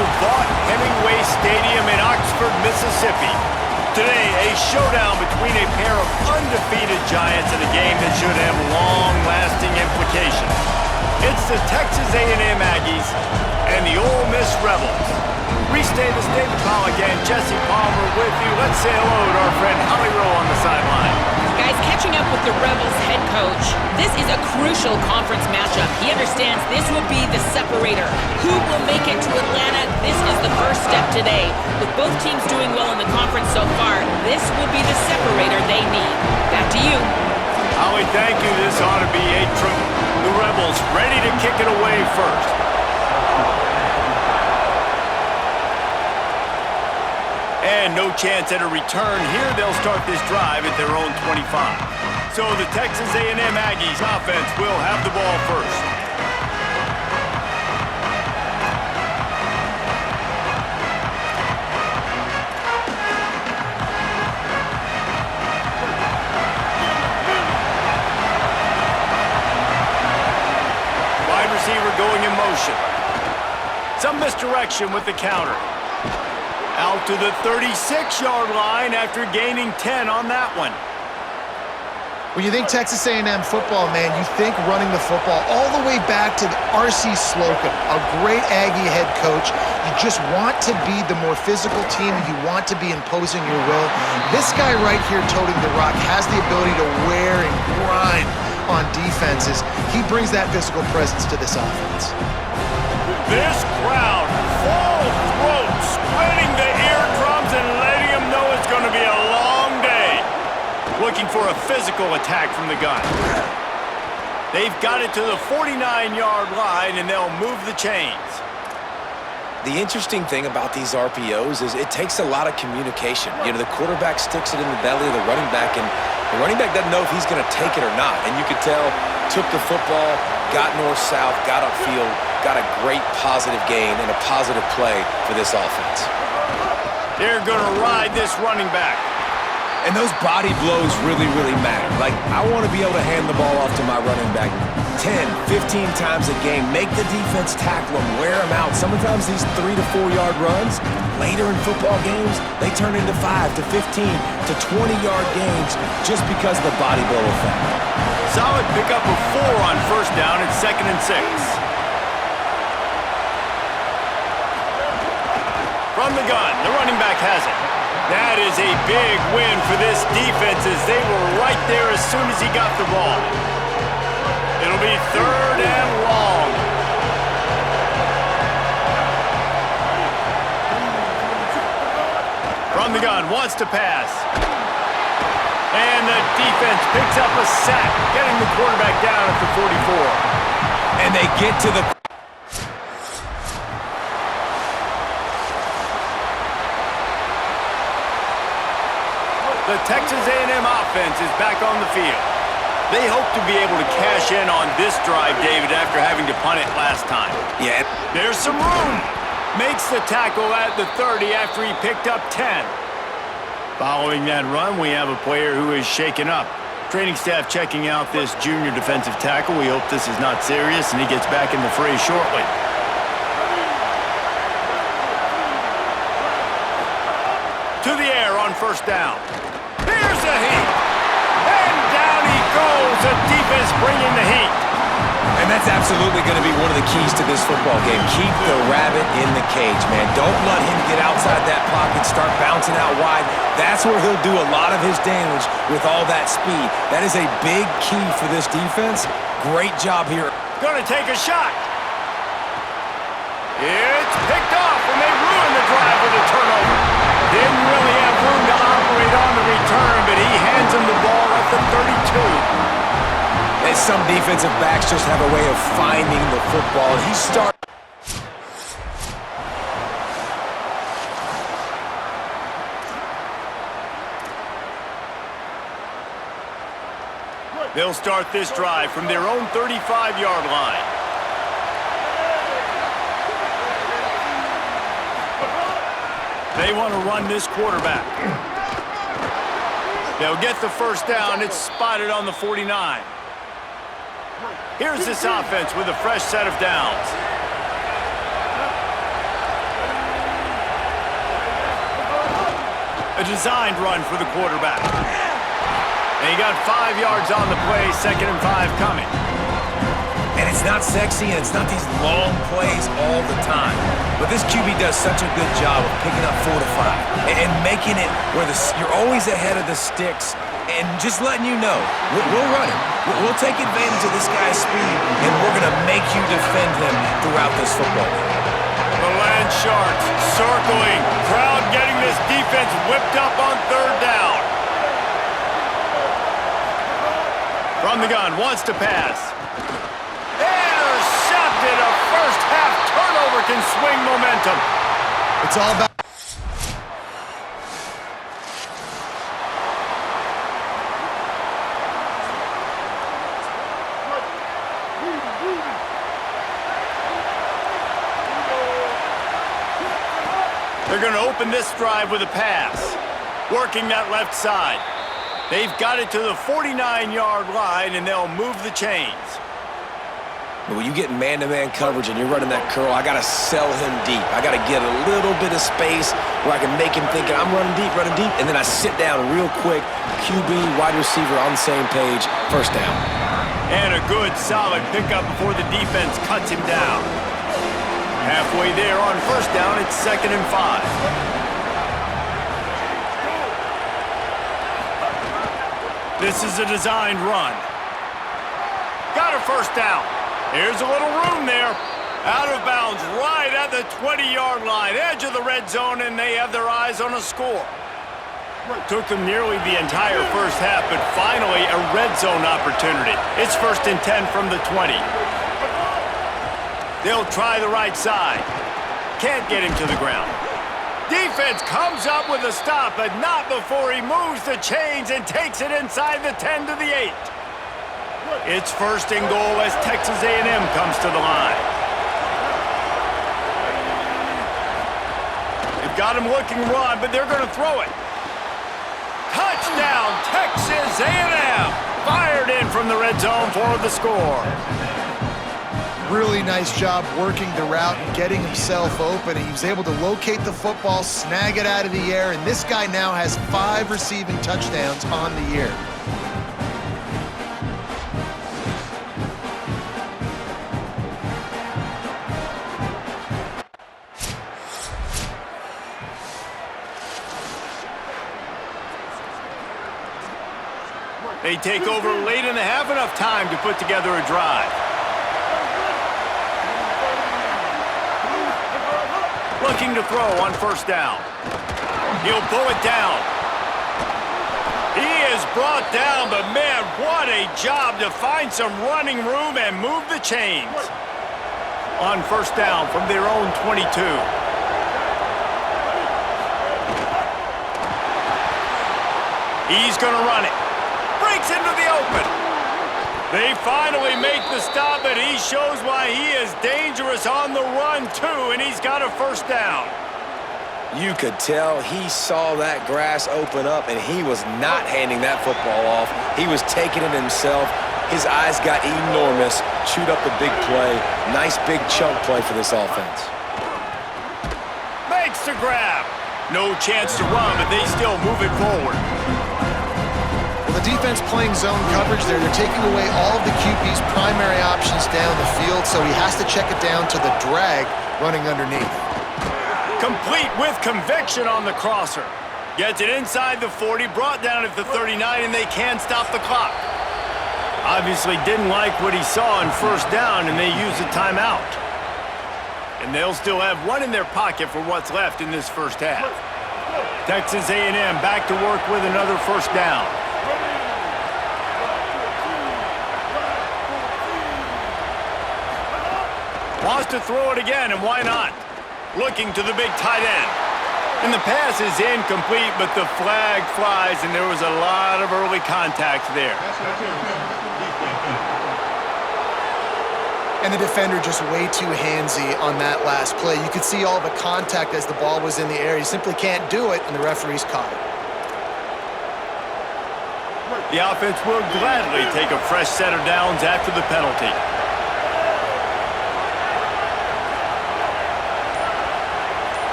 to Vaught-Hemingway Stadium in Oxford, Mississippi. Today, a showdown between a pair of undefeated giants in a game that should have long-lasting implications. It's the Texas A&M Aggies and the Ole Miss Rebels. Reese Davis, David Pollack, and Jesse Palmer with you. Let's say hello to our friend Holly Rowe on the sideline. Guys, catching up with the Rebels head coach, this is a crucial conference matchup. He understands this will be the separator. Who will make it to Atlanta? This is the first step today. With both teams doing well in the conference so far, this will be the separator they need. Back to you. Holly, thank you. This ought to be a trip. The Rebels ready to kick it away first. And no chance at a return here. They'll start this drive at their own 25. So the Texas A&M Aggies offense will have the ball first. Wide receiver going in motion. Some misdirection with the counter. Out to the 36-yard line after gaining 10 on that one. When you think Texas A&M football, man, you think running the football all the way back to the R.C. Slocum, a great Aggie head coach. You just want to be the more physical team. You want to be imposing your will. This guy right here toting the rock has the ability to wear and grind on defenses. He brings that physical presence to this offense. This crowd, full throat, splitting the eardrums and letting them know it's going to be a long day. Looking for a physical attack from the gun. They've got it to the 49-yard line, and they'll move the chains. The interesting thing about these RPOs is it takes a lot of communication. You know, the quarterback sticks it in the belly of the running back, and the running back doesn't know if he's going to take it or not. And you could tell, took the football, got north-south, got upfield, got a great positive gain and a positive play for this offense. They're going to ride this running back. And those body blows really, really matter. Like, I want to be able to hand the ball off to my running back 10, 15 times a game. Make the defense tackle them, wear them out. Sometimes these 3 to 4 yard runs, later in football games, they turn into 5 to 15 to 20-yard gains just because of the body blow effect. Solid pickup of 4 on first down and 2nd and 6. From the gun, the running back has it. That is a big win for this defense as they were right there as soon as he got the ball. It'll be 3rd and long. From the gun, wants to pass. And the defense picks up a sack, getting the quarterback down at the 44. And they get to the... The Texas A&M offense is back on the field. They hope to be able to cash in on this drive, David, after having to punt it last time. Yeah. There's some room. Makes the tackle at the 30 after he picked up 10. Following that run, we have a player who is shaken up. Training staff checking out this junior defensive tackle. We hope this is not serious and he gets back in the fray shortly. To the air on first down. Here's the heat. And down he goes. The defense bringing the heat. And that's absolutely going to be one of the keys to this football game. Keep the rabbit in the cage, man. Don't let him get outside that pocket, start bouncing out wide. That's where he'll do a lot of his damage with all that speed. That is a big key for this defense. Great job here. Going to take a shot. It's picked off, and they ruin the drive with a turnover. Didn't really have room to operate on the return, but he hands him the ball at the 32. And some defensive backs just have a way of finding the football. And he starts. They'll start this drive from their own 35-yard line. They want to run this quarterback. They'll get the first down. It's spotted on the 49. Here's this offense with a fresh set of downs. A designed run for the quarterback. And he got 5 yards on the play, 2nd and 5 coming. And it's not sexy, and it's not these long plays all the time. But this QB does such a good job of picking up 4 to 5 and making it where you're always ahead of the sticks and just letting you know, we'll run it. We'll take advantage of this guy's speed, and we're going to make you defend him throughout this football game. The Land Sharks circling. Crowd getting this defense whipped up on 3rd down. From the gun, wants to pass. Intercepted. A first-half turnover can swing momentum. It's all about... They're going to open this drive with a pass. Working that left side. They've got it to the 49-yard line, and they'll move the chains. When you get man-to-man coverage and you're running that curl, I got to sell him deep. I got to get a little bit of space where I can make him think I'm running deep, and then I sit down real quick. QB, wide receiver on the same page, 1st down. And a good, solid pickup before the defense cuts him down. Halfway there on 1st down, it's 2nd and 5. This is a designed run. Got a 1st down. Here's a little room there. Out of bounds right at the 20-yard line, edge of the red zone, and they have their eyes on a score. Took them nearly the entire 1st half, but finally a red zone opportunity. It's 1st and 10 from the 20. They'll try the right side. Can't get him to the ground. Defense comes up with a stop, but not before he moves the chains and takes it inside the 10 to the 8. It's 1st and goal as Texas A&M comes to the line. They've got him looking run, but they're going to throw it. Touchdown, Texas A&M! Fired in from the red zone for the score. Really nice job working the route and getting himself open. He was able to locate the football, snag it out of the air, and this guy now has 5 receiving touchdowns on the year. They take over late in the half, enough time to put together a drive. Looking to throw on 1st down. He'll pull it down. He is brought down, but man, what a job to find some running room and move the chains. On 1st down from their own 22. He's going to run it. Breaks into the open. They finally make the stop, and he shows why he is dangerous on the run, too, and he's got a 1st down. You could tell he saw that grass open up, and he was not handing that football off. He was taking it himself. His eyes got enormous, chewed up a big play. Nice big chunk play for this offense. Makes the grab. No chance to run, but they still move it forward. Well, the defense playing zone coverage there. They're taking away all of the QB's primary options down the field, so he has to check it down to the drag running underneath. Complete with conviction on the crosser. Gets it inside the 40, brought down at the 39, and they can't stop the clock. Obviously didn't like what he saw in 1st down, and they use a timeout. And they'll still have one in their pocket for what's left in this 1st half. Texas A&M back to work with another 1st down. Wants to throw it again, and why not? Looking to the big tight end. And the pass is incomplete, but the flag flies, and there was a lot of early contact there. And the defender just way too handsy on that last play. You could see all the contact as the ball was in the air. He simply can't do it, and the referee's caught it. The offense will gladly take a fresh set of downs after the penalty.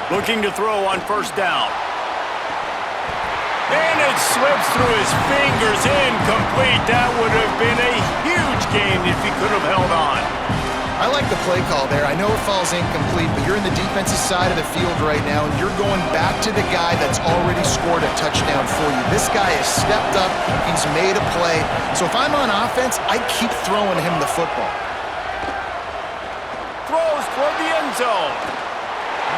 Looking to throw on 1st down. It slips through his fingers, incomplete. That would have been a huge gain if he could have held on. I like the play call there. I know it falls incomplete, but you're in the defensive side of the field right now, and you're going back to the guy that's already scored a touchdown for you. This guy has stepped up. He's made a play. So if I'm on offense, I keep throwing him the football. Throws toward the end zone.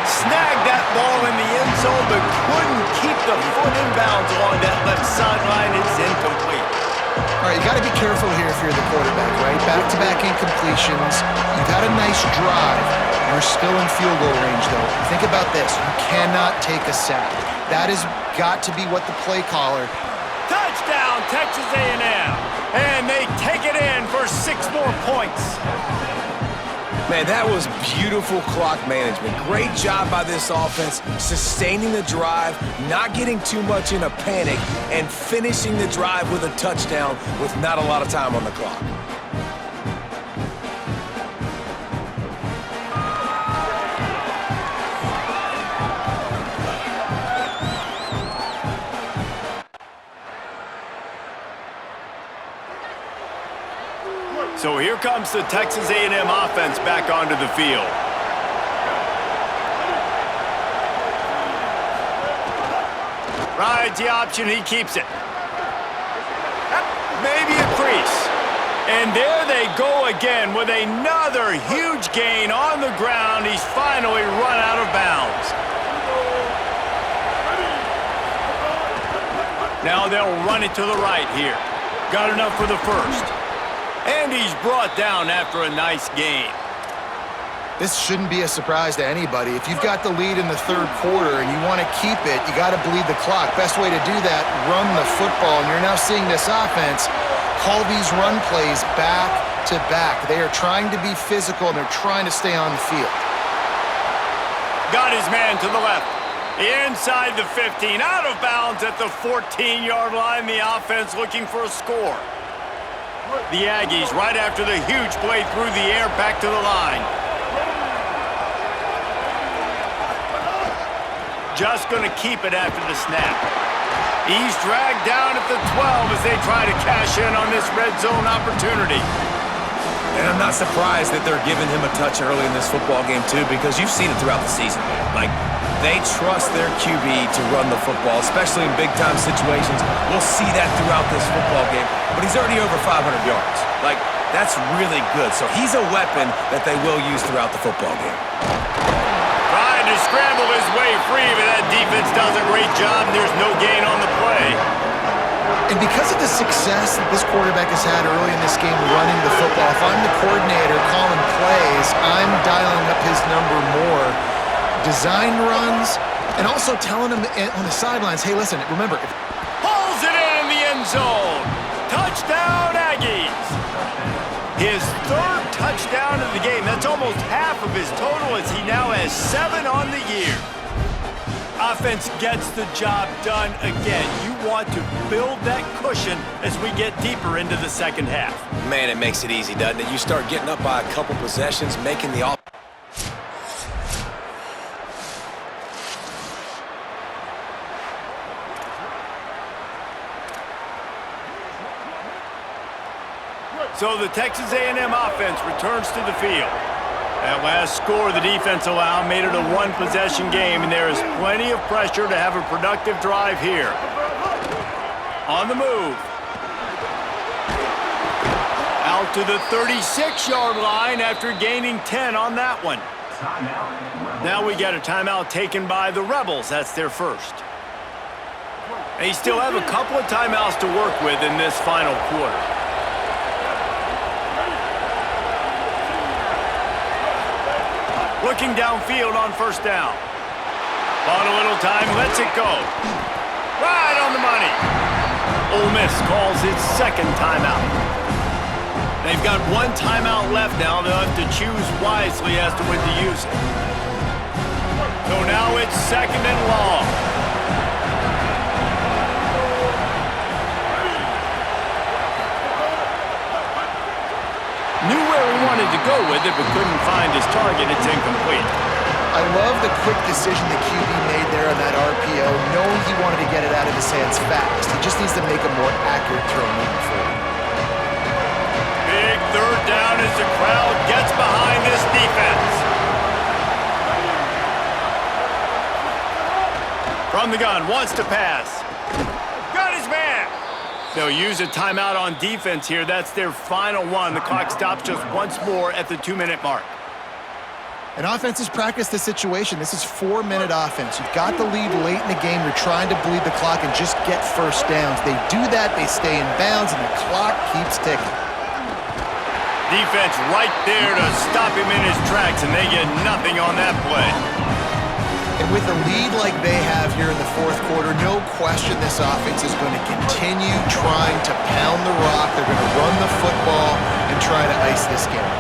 Snagged that ball in the end zone, but couldn't keep the foot in bounds along that left sideline. It's incomplete. All right, you got to be careful here if you're the quarterback, right? Back-to-back incompletions. You've had a nice drive. You're still in field goal range, though. Think about this. You cannot take a sack. That has got to be what the play caller... Touchdown, Texas A&M. And they take it in for 6 more points. Man, that was beautiful clock management. Great job by this offense, sustaining the drive, not getting too much in a panic, and finishing the drive with a touchdown with not a lot of time on the clock. So here comes the Texas A&M offense back onto the field. Rides the option, he keeps it. Maybe a crease. And there they go again with another huge gain on the ground. He's finally run out of bounds. Now they'll run it to the right here. Got enough for the first. And he's brought down after a nice gain. This shouldn't be a surprise to anybody. If you've got the lead in the third quarter and you want to keep it, you got to bleed the clock. Best way to do that, run the football. And you're now seeing this offense call these run plays back to back. They are trying to be physical, and they're trying to stay on the field. Got his man to the left. Inside the 15, out of bounds at the 14-yard line. The offense looking for a score. The Aggies right after the huge play through the air back to the line. Just going to keep it after the snap. He's dragged down at the 12 as they try to cash in on this red zone opportunity. And I'm not surprised that they're giving him a touch early in this football game, too, because you've seen it throughout the season. Like, they trust their QB to run the football, especially in big-time situations. We'll see that throughout this football game. But he's already over 500 yards. Like, that's really good. So he's a weapon that they will use throughout the football game. Trying to scramble his way free, but that defense does a great job. There's no gain on the play. And because of the success that this quarterback has had early in this game running the football, if I'm the coordinator calling plays, I'm dialing up his number more. Design runs, and also telling him on the sidelines, hey, listen, remember. Pulls it in the end zone. Touchdown, Aggies. His third touchdown of the game. That's almost half of his total as he now has 7 on the year. Offense gets the job done again. You want to build that cushion as we get deeper into the second half. Man, it makes it easy, doesn't it? You start getting up by a couple possessions, making the offense. So the Texas A&M offense returns to the field. That last score the defense allowed made it a one-possession game, and there is plenty of pressure to have a productive drive here. On the move. Out to the 36-yard line after gaining 10 on that one. Now we got a timeout taken by the Rebels. That's their first. They still have a couple of timeouts to work with in this final quarter. Looking downfield on first down. On a little time, lets it go. Right on the money. Ole Miss calls its second timeout. They've got one timeout left now. They'll have to choose wisely as to when to use it. So now it's second and long. Knew where he wanted to go with it, but couldn't find his target. It's incomplete. I love the quick decision the QB made there on that RPO, knowing he wanted to get it out of his hands fast. He just needs to make a more accurate throw moving forward. Big third down as the crowd gets behind this defense. From the gun, wants to pass. Got his man. They'll use a timeout on defense here. That's their final one. The clock stops just once more at the 2-minute mark. And offenses practice the situation. This is 4-minute offense. You've got the lead late in the game. You're trying to bleed the clock and just get first downs. They do that, they stay in bounds, and the clock keeps ticking. Defense right there to stop him in his tracks, and they get nothing on that play. And with a lead like they have here in the fourth quarter, no question this offense is going to continue trying to pound the rock. They're going to run the football and try to ice this game.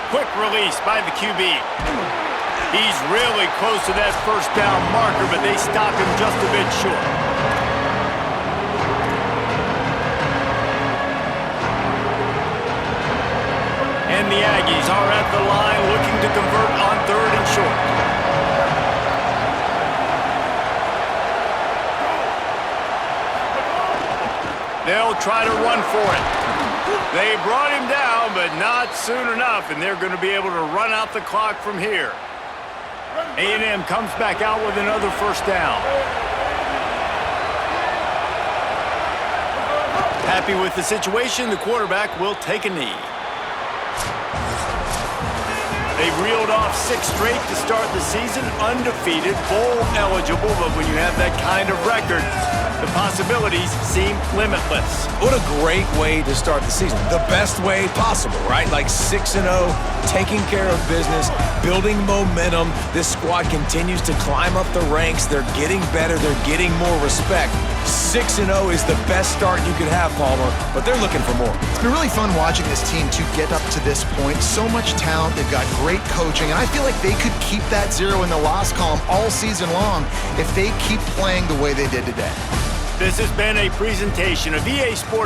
Quick release by the QB. He's really close to that first down marker, but they stop him just a bit short. And the Aggies are at the line looking to convert on 3rd and short. They'll try to run for it. They brought him down, but not soon enough, and they're going to be able to run out the clock from here. A&M comes back out with another first down. Happy with the situation, the quarterback will take a knee. They've reeled off 6 straight to start the season, undefeated, bowl eligible, but when you have that kind of record, the possibilities seem limitless. What a great way to start the season. The best way possible, right? Like 6-0, taking care of business, building momentum. This squad continues to climb up the ranks. They're getting better. They're getting more respect. 6-0 is the best start you could have, Palmer, but they're looking for more. It's been really fun watching this team to get up to this point. So much talent. They've got great coaching, and I feel like they could keep that 0 in the loss column all season long if they keep playing the way they did today. This has been a presentation of EA Sports.